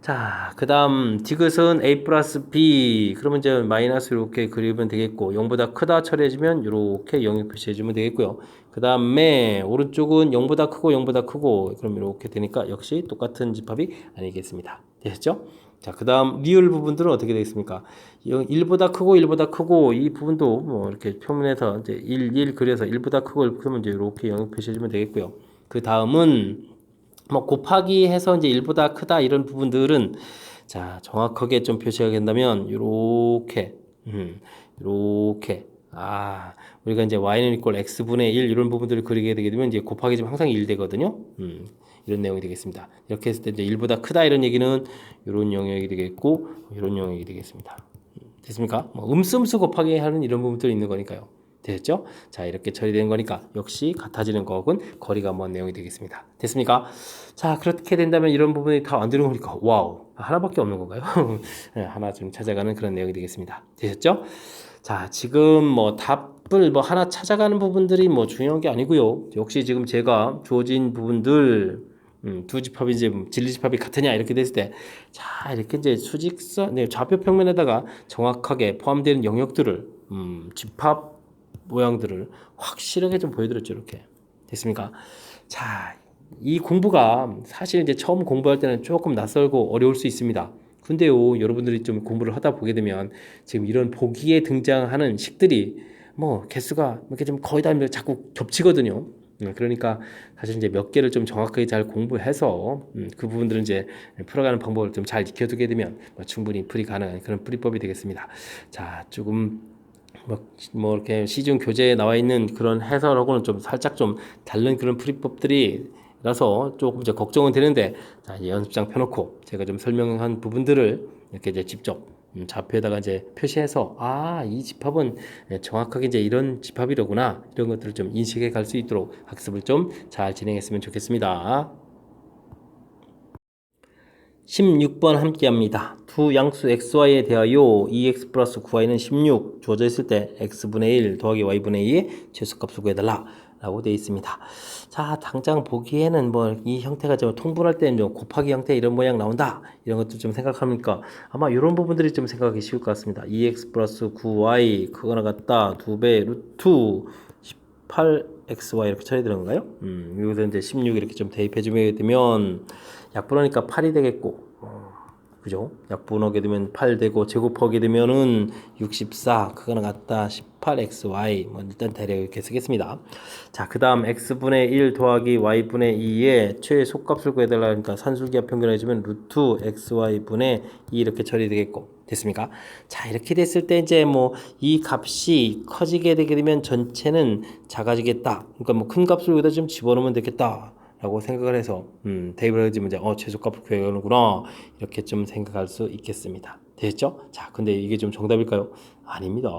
자, 그 다음 디귿은 a 플러스 b 그러면 이제 마이너스 이렇게 그리면 되겠고 0보다 크다 처리해주면 이렇게 영역 표시해주면 되겠고요. 그 다음에 오른쪽은 0보다 크고 0보다 크고 그럼 이렇게 되니까 역시 똑같은 집합이 아니겠습니다. 됐죠? 자, 그 다음 리을 부분들은 어떻게 되겠습니까? 1보다 크고 1보다 크고 이 부분도 뭐 이렇게 표면에서 이제 1 그려서 1보다 크고 1 크면 이제 이렇게 영역 표시해주면 되겠고요. 그 다음은 뭐 곱하기 해서 이제 1보다 크다 이런 부분들은 자, 정확하게 좀 표시하게 된다면 요렇게 우리가 이제 y는 이꼴 x분의 1 이런 부분들을 그리게 되게 되면 이제 곱하기 좀 항상 1 되거든요. 이런 내용이 되겠습니다. 이렇게 했을 때 이제 1보다 크다 이런 얘기는 이런 영역이 되겠고 이런 영역이 되겠습니다. 됐습니까? 뭐 음수 곱하기 하는 이런 부분들이 있는 거니까요. 됐죠? 자, 이렇게 처리되는 거니까 역시 같아지는 거하고는 거리가 먼 내용이 되겠습니다. 됐습니까? 자, 그렇게 된다면 이런 부분이 다 안 되는 거니까 와우, 하나밖에 없는 건가요? 네, 하나 좀 찾아가는 그런 내용이 되겠습니다. 되셨죠? 자, 지금 뭐 답을 뭐 하나 찾아가는 부분들이 뭐 중요한 게 아니고요. 역시 지금 제가 주어진 부분들 두 집합이 이제 진리 집합이 같으냐 이렇게 됐을 때 자, 이렇게 이제 수직선 좌표 평면에다가 정확하게 포함되는 영역들을 집합 모양들을 확실하게 좀 보여드렸죠. 이렇게 됐습니까? 자, 이 공부가 사실 이제 처음 공부할 때는 조금 낯설고 어려울 수 있습니다. 근데요, 여러분들이 좀 공부를 하다 보게 되면 지금 이런 보기에 등장하는 식들이 뭐 개수가 이렇게 좀 거의 다 자꾸 겹치거든요. 그러니까 사실 이제 몇 개를 좀 정확하게 잘 공부해서 그 부분들은 이제 풀어가는 방법을 좀 잘 익혀두게 되면 뭐 충분히 풀이 가능한 그런 풀이법이 되겠습니다. 자, 조금 뭐 이렇게 시중 교재에 나와 있는 그런 해설하고는 좀 살짝 좀 다른 그런 풀이법들이라서 조금 이제 걱정은 되는데 자, 이제 연습장 펴놓고 제가 좀 설명한 부분들을 이렇게 이제 직접 좌표에다가 이제 표시해서 이 집합은 정확하게 이제 이런 집합이로구나 이런 것들을 좀 인식해 갈 수 있도록 학습을 좀 잘 진행했으면 좋겠습니다. 16번 함께합니다. 두 양수 xy에 대하여 2x 플러스 9y는 16 주어져 있을 때 x분의 1 더하기 y분의 2의 최소값을 구해달라 라고 되어 있습니다. 자, 당장 보기에는 뭐 이 형태가 좀 통분할 때는 좀 곱하기 형태 이런 모양 나온다 이런 것도 좀 생각하니까 아마 이런 부분들이 좀 생각하기 쉬울 것 같습니다. 2x 플러스 9y 그거나 같다 2배 루트 18xy 이렇게 처리되는 건가요? 여기서 이제 16 이렇게 좀 대입해 주게 되면 약분하니까 8이 되겠고 그죠? 약분하게 되면 8 되고 제곱하게 되면은 64 그거나 같다 18xy 뭐 일단 대략 이렇게 쓰겠습니다. 자, 그 다음 x분의 1 더하기 y분의 2의 최소값을 구해달라 하니까 산술기하 평균해주면 루트 xy분의 2 이렇게 처리되겠고 됐습니까? 자, 이렇게 됐을 때 이제 뭐 이 값이 커지게 되게 되면 전체는 작아지겠다. 그러니까 뭐 큰 값을 여기다 좀 집어넣으면 되겠다. 라고 생각을 해서 대입을 해주면 이제 최소값을 구해가는구나 이렇게 좀 생각할 수 있겠습니다. 됐죠? 자, 근데 이게 좀 정답일까요? 아닙니다.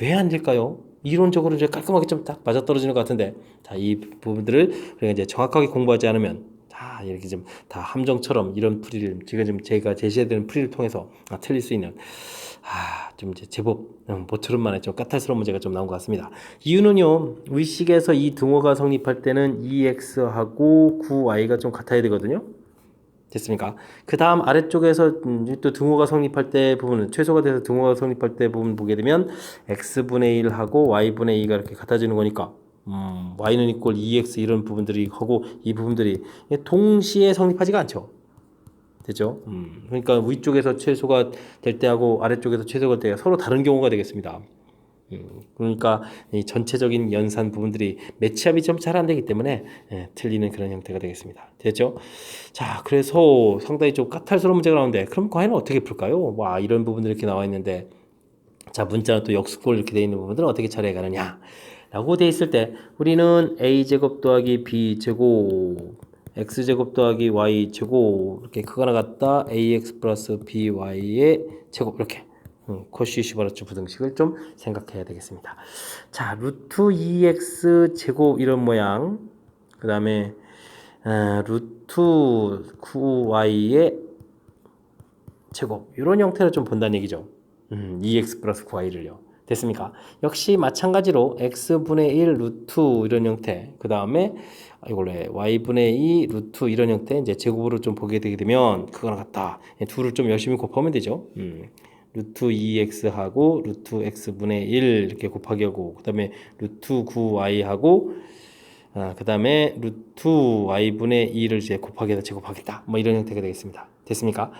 왜 안 될까요? 이론적으로 이제 깔끔하게 좀 딱 맞아떨어지는 것 같은데 자, 이 부분들을 우리가 이제 정확하게 공부하지 않으면 다 이렇게 좀 다 함정처럼 이런 풀이를 지금 제가 제시해드리는 풀이를 통해서 틀릴 수 있는 좀 이제 제법 모처럼만에 좀 까탈스러운 문제가 좀 나온 것 같습니다. 이유는요, 위식에서 이 등호가 성립할 때는 2x하고 9y가 좀 같아야 되거든요. 됐습니까? 그 다음 아래쪽에서 또 등호가 성립할 때 부분은 최소가 돼서 등호가 성립할 때 부분 보게 되면 x분의 1하고 y분의 2가 이렇게 같아지는 거니까 y는 이꼴 2x 이런 부분들이 하고 이 부분들이 동시에 성립하지가 않죠. 되죠? 그러니까 위쪽에서 최소가 될 때하고 아래쪽에서 최소가 될 때 서로 다른 경우가 되겠습니다. 그러니까 이 전체적인 연산 부분들이 매치업이 좀 잘 안 되기 때문에 틀리는 그런 형태가 되겠습니다. 됐죠? 자, 그래서 상당히 좀 까탈스러운 문제가 나오는데 그럼 과연 어떻게 풀까요? 와, 이런 부분들이 이렇게 나와 있는데 자, 문자는 또 역수꼴 이렇게 되어 있는 부분들은 어떻게 처리해 가느냐? 라고 되어 있을 때 우리는 a제곱 더하기 b제곱 x제곱 더하기 y제곱 이렇게 크거나 같다 ax 플러스 by의 제곱 이렇게 코시 슈바르츠 부등식을 좀 생각해야 되겠습니다. 자, 루트 2x 제곱 이런 모양 그 다음에 루트 9y의 제곱 이런 형태로 좀 본다는 얘기죠. 2x 플러스 9y를요. 됐습니까? 역시 마찬가지로 x분의 1 루트 이런 형태 그 다음에 이걸로 y분의 2 루트 이런 형태 이제 제곱으로 좀 보게 되게 되면 그거랑 같다. 둘을 좀 열심히 곱하면 되죠. 루트 2x하고 루트 x분의 1 이렇게 곱하기 하고 그 다음에 루트 9y하고 그 다음에 루트 y분의 2를 이제 곱하기에다 제곱하겠다. 뭐 이런 형태가 되겠습니다. 됐습니까?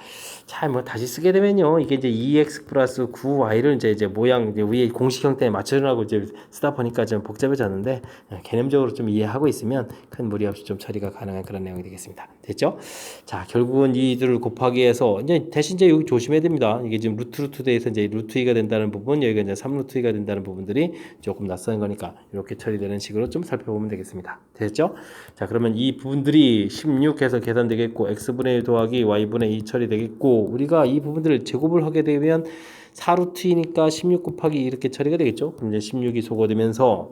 자, 뭐 다시 쓰게 되면요. 이게 이제 2x 플러스 9y를 이제 모양 이제 위에 공식 형태에 맞추려고 이제 쓰다 보니까 좀 복잡해졌는데 개념적으로 좀 이해하고 있으면 큰 무리 없이 좀 처리가 가능한 그런 내용이 되겠습니다. 됐죠? 자, 결국은 이들을 곱하기 해서 이제 대신 이제 여기 조심해야 됩니다. 이게 지금 루트 돼서 이제 루트 2가 된다는 부분, 여기가 이제 3루트 2가 된다는 부분들이 조금 낯선 거니까 이렇게 처리되는 식으로 좀 살펴보면 되겠습니다. 됐죠? 자, 그러면 이 부분들이 16해서 계산되겠고 x분의 1 더하기 y분의 2 처리되겠고 우리가 이 부분들을 제곱을 하게 되면 4루트이니까 16 곱하기 이렇게 처리가 되겠죠? 그럼 이제 16이 소거되면서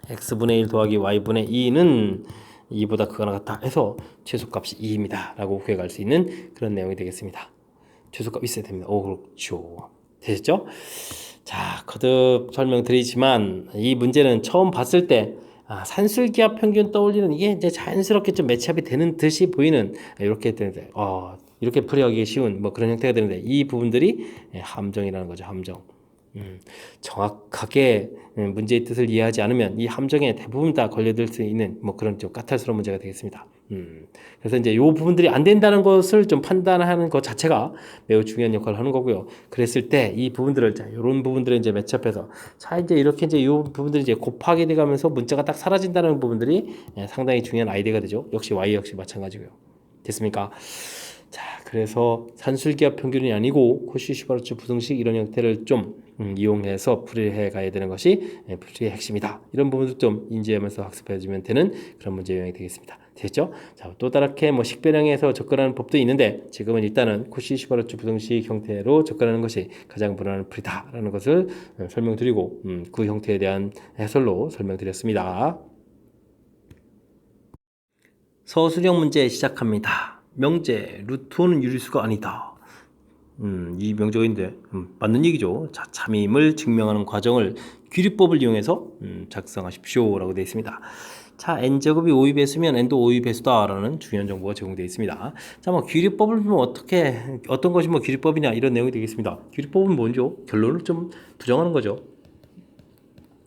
x분의 1 더하기 y분의 2는 2보다 크거나 같다 해서 최소값이 2입니다 라고 구해갈 수 있는 그런 내용이 되겠습니다. 최소값 있어야 됩니다. 오, 그렇죠. 되셨죠? 자, 거듭 설명드리지만 이 문제는 처음 봤을 때 산술기압 평균 떠올리는 이게 이제 자연스럽게 좀 매치업이 되는 듯이 보이는 이렇게 되는데 이렇게 풀이하기 쉬운 뭐 그런 형태가 되는데 이 부분들이 함정이라는 거죠. 함정. 정확하게 문제의 뜻을 이해하지 않으면 이 함정에 대부분 다 걸려들 수 있는 뭐 그런 좀 까탈스러운 문제가 되겠습니다. 그래서 이제 이 부분들이 안 된다는 것을 좀 판단하는 것 자체가 매우 중요한 역할을 하는 거고요. 그랬을 때 이 부분들을 자, 이런 부분들을 이제 매치업해서 자 이제 이렇게 이제 이 부분들이 이제 곱하게 돼가면서 문자가 딱 사라진다는 부분들이 상당히 중요한 아이디어가 되죠. 역시 Y 역시 마찬가지고요. 됐습니까? 자, 그래서 산술기압 평균이 아니고 코시-슈바르츠 부등식 이런 형태를 좀 이용해서 풀이해 가야 되는 것이 풀이의 핵심이다. 이런 부분도 좀 인지하면서 학습해 주면 되는 그런 문제 유형이 되겠습니다. 됐죠? 자, 또 다르게 뭐 식별형에서 접근하는 법도 있는데 지금은 일단은 코시-슈바르츠 부등식 형태로 접근하는 것이 가장 무난한 풀이다라는 것을 설명드리고 그 형태에 대한 해설로 설명드렸습니다. 서술형 문제 시작합니다. 명제, 루트는 유리수가 아니다. 이 명제인데 맞는 얘기죠. 자, 참임을 증명하는 과정을 귀리법을 이용해서 작성하십시오 라고 되어 있습니다. 자, n제곱이 5의 배수면 n도 5의 배수다 라는 중요한 정보가 제공되어 있습니다. 자, 뭐 귀리법을 보면 어떤 것이 뭐 귀리법이냐 이런 내용이 되겠습니다. 귀리법은 뭐죠? 결론을 좀 부정하는 거죠.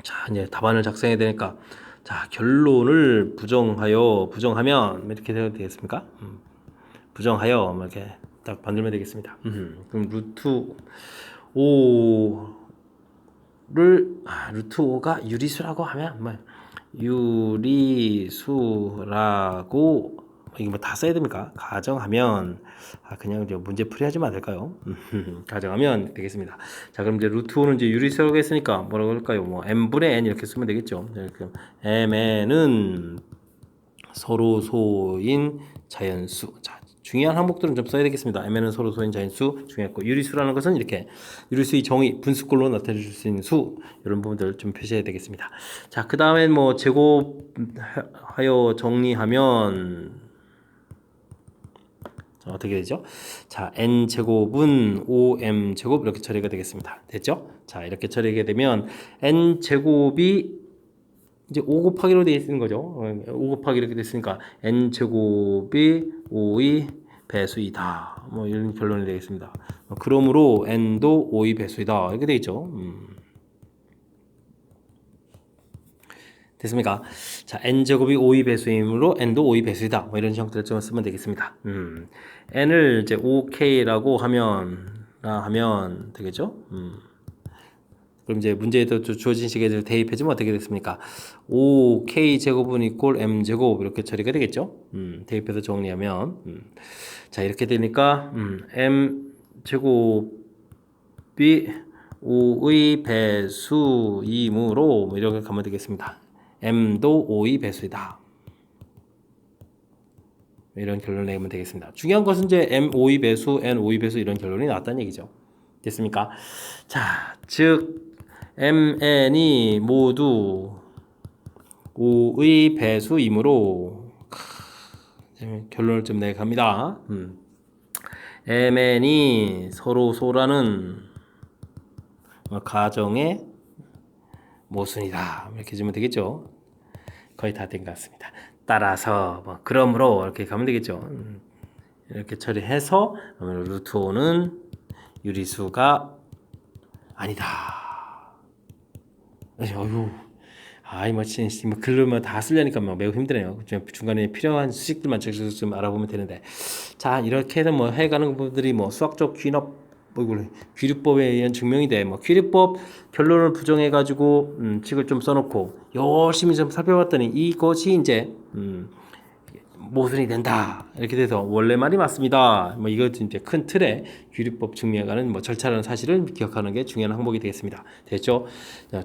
자, 이제 답안을 작성해야 되니까 자, 결론을 부정하면 이렇게 되겠습니까? 부정하여 이렇게 딱 만들면 되겠습니다. 그럼 루트 5를 루트 5가 유리수라고 하면 뭐 유리수라고 이거 뭐 다 써야 됩니까? 가정하면 그냥 이제 문제 풀이하지만 안 될까요? 가정하면 되겠습니다. 자, 그럼 이제 루트 5는 이제 유리수라고 했으니까 뭐라고 할까요? 뭐 m분의 n 이렇게 쓰면 되겠죠. 이렇게 mn은 서로소인 자연수. 자, 중요한 항목들은 좀 써야 되겠습니다. mn은 서로소인 자연수 중요했고 유리수라는 것은 이렇게 유리수의 정의 분수꼴로 나타낼 수 있는 수 이런 부분들을 좀 표시해야 되겠습니다. 자, 그 다음엔 뭐 제곱하여 정리하면 어떻게 되죠? 자, n 제곱은 5m 제곱 이렇게 처리가 되겠습니다. 됐죠? 자, 이렇게 처리하게 되면 n 제곱이 이제 5 곱하기로 되어 있는 거죠. 5 곱하기 이렇게 됐으니까 n 제곱이 5의 배수이다. 뭐 이런 결론이 되겠습니다. 그러므로 n도 5의 배수이다. 이렇게 되어 있죠. 됐습니까? 자, n 제곱이 5의 배수이므로 n도 5의 배수이다. 뭐 이런 형태를 좀 쓰면 되겠습니다. n을 이제 5k라고 하면 되겠죠? 그럼 이제 문제에도 주어진 식에 대입해주면 어떻게 됐습니까? 5k 제곱은 이꼴 m 제곱 이렇게 처리가 되겠죠? 대입해서 정리하면 자, 이렇게 되니까 m 제곱이 5의 배수이므로 뭐 이렇게 가면 되겠습니다. m도 5의 배수이다. 이런 결론을 내면 되겠습니다. 중요한 것은 이제 m 5의 배수, n 5의 배수 이런 결론이 나왔다는 얘기죠. 됐습니까? 자, 즉 mn이 모두 5의 배수이므로 결론을 좀 내갑니다. mn이 서로소라는 가정의 모순이다. 이렇게 주면 되겠죠. 거의 다 된 것 같습니다. 따라서 뭐 그러므로 이렇게 가면 되겠죠. 이렇게 처리해서 루트 5는 유리수가 아니다. 어휴, 뭐 글로만 다 쓰려니까 매우 힘드네요. 중간에 필요한 수식들만 좀 알아보면 되는데, 자, 이렇게 해서 뭐 해가는 부분들이 뭐 수학적 귀류법에 의한 증명이 돼. 뭐 귀류법 결론을 부정해가지고 식을 좀 써놓고 열심히 좀 살펴봤더니 이것이 이제 모순이 된다. 이렇게 돼서 원래 말이 맞습니다. 뭐 이거 이제 큰 틀에 귀류법 증명하는 뭐 절차라는 사실을 기억하는 게 중요한 항목이 되겠습니다. 됐죠? 자,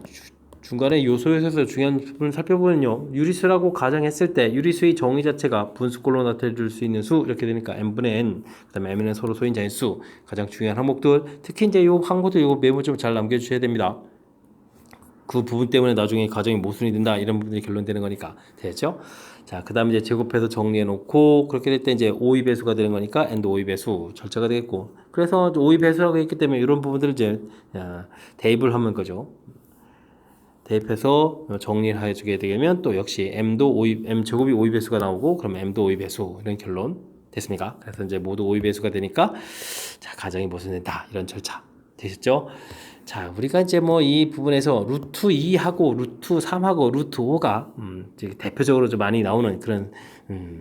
중간에 요소에서 중요한 부분을 살펴보면요. 유리수라고 가정했을 때 유리수의 정의 자체가 분수꼴로 나타낼 수 있는 수 이렇게 되니까 n분의 n, 그다음에 m은 서로 소인자인 수 가장 중요한 항목들. 특히 이제 요 항목도 요 메모 좀 잘 남겨주셔야 됩니다. 그 부분 때문에 나중에 가정이 모순이 된다 이런 부분이 결론되는 거니까 됐죠? 자, 그다음에 이제 제곱해서 정리해 놓고 그렇게 될 때 이제 5의 배수가 되는 거니까 n도 5의 배수 절차가 되겠고 그래서 5의 배수라고 했기 때문에 이런 부분들을 이제 대입을 하면 거죠. 대입해서 정리를 해주게 되면 또 역시 m도 5의, m 제곱이 5의 배수가 나오고 그럼 m도 5의 배수 이런 결론 됐습니까? 그래서 이제 모두 5의 배수가 되니까 자, 가정이 모순된다 이런 절차 되셨죠? 자, 우리가 이제 뭐 이 부분에서 루트 2하고 루트 3하고 루트 5가 대표적으로 좀 많이 나오는 그런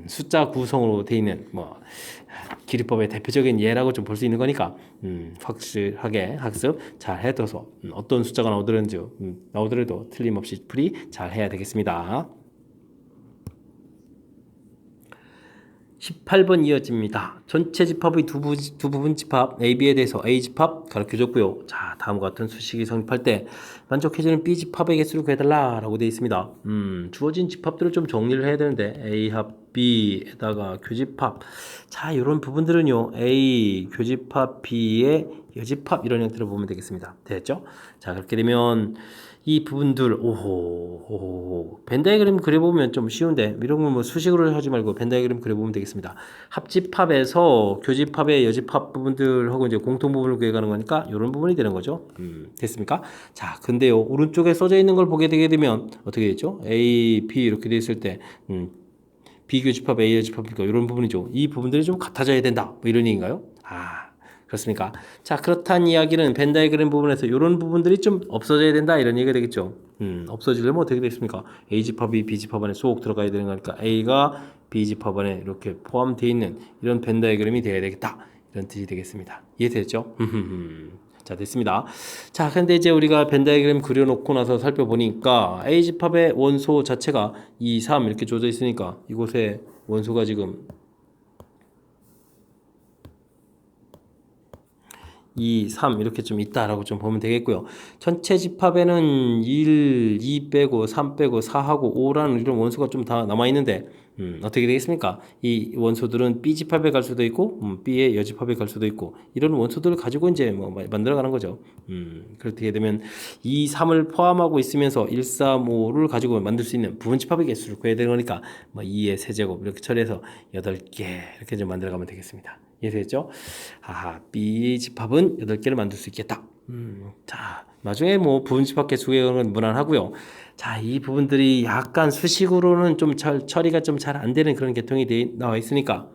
숫자 구성으로 되어 있는 뭐 기리법의 대표적인 예라고 좀 볼 수 있는 거니까 확실하게 학습 잘 해둬서 어떤 숫자가 나오더라도 틀림없이 풀이 잘 해야 되겠습니다. 18번 이어집니다. 전체 집합의 두 부분 집합 AB에 대해서 A 집합 가르쳐줬고요. 자, 다음과 같은 수식이 성립할 때 만족해지는 B 집합의 개수를 구해달라 라고 되어 있습니다. 주어진 집합들을 좀 정리를 해야 되는데 A 합 B에다가 교집합 자, 이런 부분들은요 A 교집합 B의 여집합 이런 형태로 보면 되겠습니다. 됐죠? 자, 그렇게 되면 이 부분들 벤 다이그램 그려보면 좀 쉬운데 이런 건 뭐 수식으로 하지 말고 벤 다이그램 그려보면 되겠습니다. 합집합에서 교집합의 여집합 부분들하고 이제 공통 부분을 구해가는 거니까 이런 부분이 되는 거죠. 됐습니까? 자, 근데요 오른쪽에 써져 있는 걸 보게 되게 되면 어떻게 되죠? A, B 이렇게 돼 있을 때 B 교집합, A 여집합이니까 이런 부분이죠. 이 부분들이 좀 같아져야 된다. 뭐 이런 얘기인가요? 그렇습니까? 자, 그렇다는 이야기는 벤 다이그램 부분에서 이런 부분들이 좀 없어져야 된다 이런 얘기가 되겠죠. 없어지려면 어떻게 되겠습니까? A 집합이 B 집합 안에 쏙 들어가야 되는 거니까 A가 B 집합 안에 이렇게 포함되어 있는 이런 벤 다이그램이 되어야 되겠다 이런 뜻이 되겠습니다. 이해됐죠? 자, 됐습니다. 자, 근데 이제 우리가 벤 다이그램 그려놓고 나서 살펴보니까 A 집합의 원소 자체가 2, 3 이렇게 주어져 있으니까 이곳에 원소가 지금 2, 3 이렇게 좀 있다라고 좀 보면 되겠고요. 전체 집합에는 1, 2 빼고 3 빼고 4하고 5라는 이런 원소가 좀 다 남아 있는데 어떻게 되겠습니까? 이 원소들은 B 집합에 갈 수도 있고 B의 여집합에 갈 수도 있고 이런 원소들을 가지고 이제 뭐 만들어가는 거죠. 그렇게 되면 2, 3을 포함하고 있으면서 1, 3, 5를 가지고 만들 수 있는 부분 집합의 개수를 구해야 되는 거니까 뭐 2의 세제곱 이렇게 처리해서 8개 이렇게 좀 만들어가면 되겠습니다. 이해되겠죠? B 집합은 8개를 만들 수 있겠다. 자, 나중에 뭐 부분 집합 개수 구하는 무난하고요. 자, 이 부분들이 약간 수식으로는 좀 처리가 좀 잘 안 되는 그런 계통이 나와 있으니까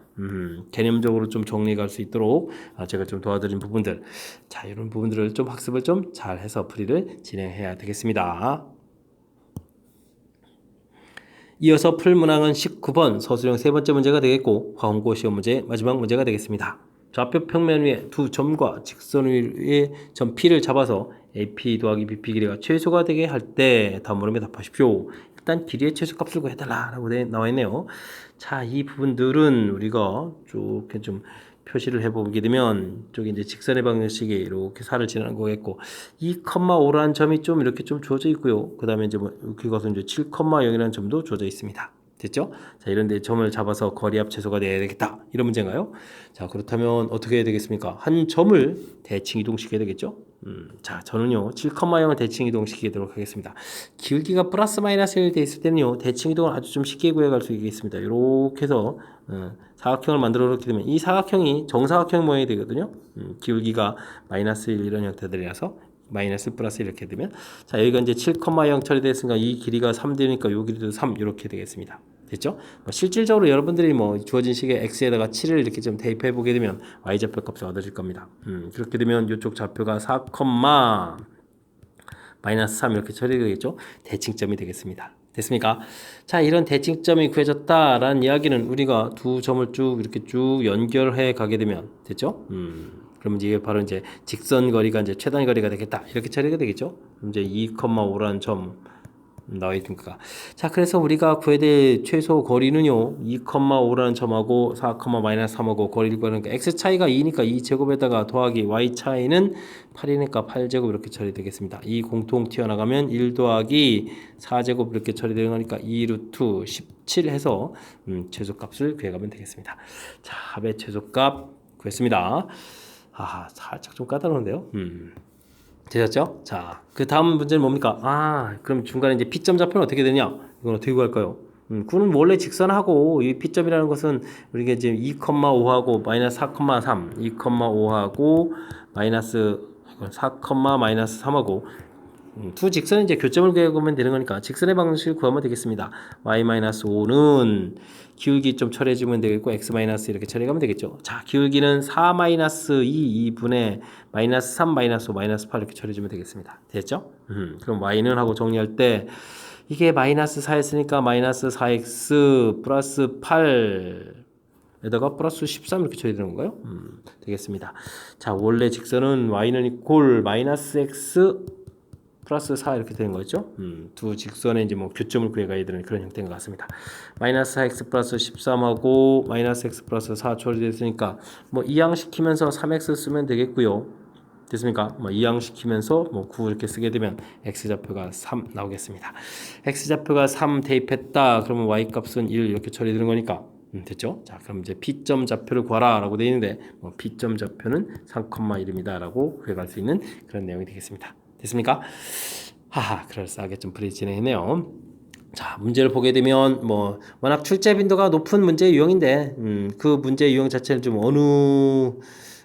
개념적으로 좀 정리가 갈 수 있도록 제가 좀 도와드린 부분들, 자, 이런 부분들을 좀 학습을 좀 잘 해서 풀이를 진행해야 되겠습니다. 이어서 풀 문항은 19번 서술형 세 번째 문제가 되겠고 화원고 시험 문제 마지막 문제가 되겠습니다. 좌표 평면 위에 두 점과 직선 위에 점 P를 잡아서 AP 더하기 BP 길이가 최소가 되게 할 때 다음 물음에 답하십시오. 일단 길이의 최소값을 구해달라고 나와 있네요. 자, 이 부분들은 우리가 쭉 이렇게 좀 표시를 해보게 되면 쪽에 이제 직선의 방정식이 이렇게 살을 지나는 거겠고 2,5라는 점이 좀 이렇게 좀 주어져 있고요. 그 다음에 이제 뭐 여기 가서 이제 7,0이라는 점도 주어져 있습니다. 됐죠? 자, 이런데 점을 잡아서 거리 합 최소가 돼야 되겠다. 이런 문제인가요? 자, 그렇다면 어떻게 해야 되겠습니까? 한 점을 대칭 이동시켜야 되겠죠? 자, 저는요 7,0을 대칭 이동시키도록 하겠습니다. 기울기가 플러스 마이너스 1 돼 있을 때는요 대칭 이동을 아주 좀 쉽게 구해갈 수 있겠습니다. 이렇게 해서 사각형을 만들어 놓게 되면 이 사각형이 정사각형 모양이 되거든요. 기울기가 마이너스 1 이런 형태들이라서 마이너스 플러스 이렇게 되면 자, 여기가 이제 7,0 처리됐으니까 이 길이가 3 되니까 요 길이도 3 이렇게 되겠습니다. 됐죠? 실질적으로 여러분들이 뭐 주어진 식의 x에다가 7을 이렇게 좀 대입해 보게 되면 y좌표 값을 얻으실 겁니다. 그렇게 되면 이쪽 좌표가 4, 마이너스 3 이렇게 처리되겠죠? 대칭점이 되겠습니다. 됐습니까? 자, 이런 대칭점이 구해졌다라는 이야기는 우리가 두 점을 쭉 이렇게 쭉 연결해 가게 되면 됐죠? 그러면 이게 바로 이제 직선 거리가 이제 최단 거리가 되겠다. 이렇게 처리가 되겠죠? 그럼 이제 2,5라는 점 나와 있습니까? 자, 그래서 우리가 구해야 될 최소 거리는요 2,5라는 점하고 4, 마이너스 3하고 거리를 구하니까 x 차이가 2니까 2제곱에다가 더하기 y 차이는 8이니까 8제곱 이렇게 처리되겠습니다. 이 공통 튀어나가면 1 더하기 4제곱 이렇게 처리되는 거니까 2 루트 17 해서 최소값을 구해가면 되겠습니다. 자, 합의 최소값 구했습니다. 살짝 좀 까다로운데요. 되셨죠? 자, 그 다음 문제는 뭡니까? 그럼 중간에 이제 P점 좌표는 어떻게 되냐? 이건 어떻게 구할까요? 그는 원래 직선하고 이 P점이라는 것은 우리가 지금 2,5하고 마이너스 4,3, 2,5하고 마이너스 4, 마이너스 3하고 두 직선은 이제 교점을 구해보면 되는 거니까 직선의 방식을 구하면 되겠습니다. y-5는 기울기 좀 처리해주면 되겠고 x- 이렇게 처리하면 되겠죠. 자, 기울기는 4-2 2분의 마이너스 3, 마이너스 5, 마이너스 8 이렇게 처리해주면 되겠습니다. 됐죠? 그럼 y는 하고 정리할 때 이게 마이너스 4였으니까 마이너스 4x 플러스 8 에다가 플러스 13 이렇게 처리되는 건가요? 되겠습니다. 자, 원래 직선은 y는 이꼴 마이너스 x 플러스 4 이렇게 되는 거죠. 두 직선에 이제 뭐 교점을 구해가야 되는 그런 형태인 것 같습니다. 마이너스 4x 플러스 13하고 마이너스 x 플러스 4 처리됐으니까 뭐 이항시키면서 3x 쓰면 되겠고요. 됐습니까? 뭐 이항시키면서 뭐 9 이렇게 쓰게 되면 x좌표가 3 나오겠습니다. x좌표가 3 대입했다. 그러면 y값은 1 이렇게 처리되는 거니까 됐죠? 자, 그럼 이제 P점 좌표를 구하라 라고 되어 있는데 뭐 P점 좌표는 3,1입니다 라고 구해갈 수 있는 그런 내용이 되겠습니다. 됐습니까? 그럴싸하게 좀 풀이 진행했네요. 자, 문제를 보게 되면 뭐 워낙 출제 빈도가 높은 문제 유형인데 그 문제 유형 자체는 좀 어느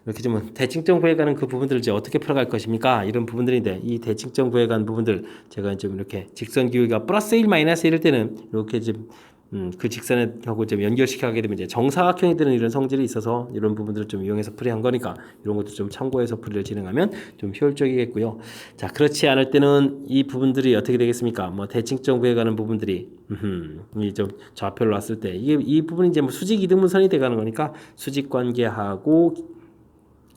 이렇게 좀 대칭점 구해가는 그 부분들을 이제 어떻게 풀어갈 것입니까? 이런 부분들인데 이 대칭점 구해가는 부분들 제가 좀 이렇게 직선 기울기가 플러스 1, 마이너스 1일 때는 이렇게 좀 그 직선에 하고 좀 연결시켜 하게 되면 이제 정사각형이 되는 이런 성질이 있어서 이런 부분들을 좀 이용해서 풀이한 거니까 이런 것도 좀 참고해서 풀이를 진행하면 좀 효율적이겠고요. 자, 그렇지 않을 때는 이 부분들이 어떻게 되겠습니까? 뭐 대칭점 구해가는 부분들이 이 좀 좌표를 놨을 때 이 부분이 이제 뭐 수직 이등분선이 돼가는 거니까 수직 관계하고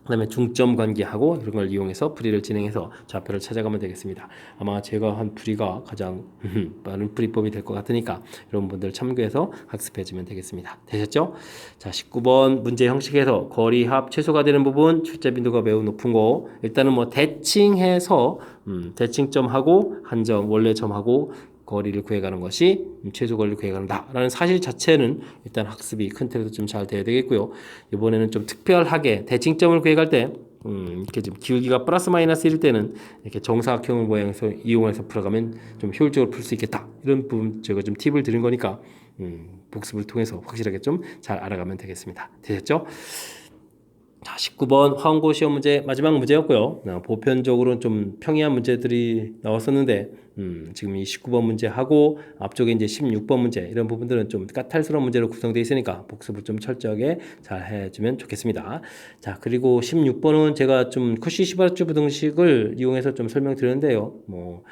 그다음에 중점 관계하고 이런 걸 이용해서 풀이를 진행해서 좌표를 찾아가면 되겠습니다. 아마 제가 한 풀이가 가장 빠른 풀이법이 될 것 같으니까 이런 분들 참고해서 학습해 주면 되겠습니다. 되셨죠? 자, 19번 문제 형식에서 거리 합 최소가 되는 부분 출제 빈도가 매우 높은 거 일단은 뭐 대칭해서 대칭점하고 한 점 원래 점하고 거리를 구해가는 것이 최소 거리를 구해간다라는 사실 자체는 일단 학습이 큰 틀에서 좀 잘 돼야 되겠고요. 이번에는 좀 특별하게 대칭점을 구해갈 때 이렇게 좀 기울기가 플러스 마이너스 일 때는 이렇게 정사각형을 모양에서 이용해서 풀어가면 좀 효율적으로 풀 수 있겠다. 이런 부분 제가 좀 팁을 드린 거니까 복습을 통해서 확실하게 좀 잘 알아가면 되겠습니다. 되셨죠? 자, 19번 화원고 시험 문제 마지막 문제였고요. 보편적으로 좀 평이한 문제들이 나왔었는데 지금 이 19번 문제하고 앞쪽에 이제 16번 문제 이런 부분들은 좀 까탈스러운 문제로 구성되어 있으니까 복습을 좀 철저하게 잘 해주면 좋겠습니다. 자, 그리고 16번은 제가 좀 쿠시 시바르츠 부등식을 이용해서 좀 설명드렸는데요. 뭐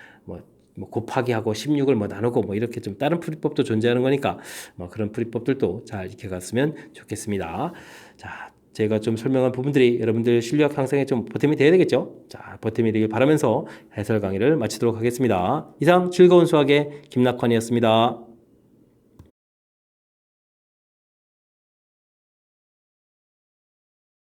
곱하기 하고 16을 뭐 나누고 뭐 이렇게 좀 다른 풀이법도 존재하는 거니까 뭐 그런 풀이법들도 잘 익혀갔으면 좋겠습니다. 자, 제가 좀 설명한 부분들이 여러분들 실력 향상에 좀 보탬이 돼야 되겠죠? 자, 보탬이 되길 바라면서 해설 강의를 마치도록 하겠습니다. 이상 즐거운 수학의 김낙환이었습니다.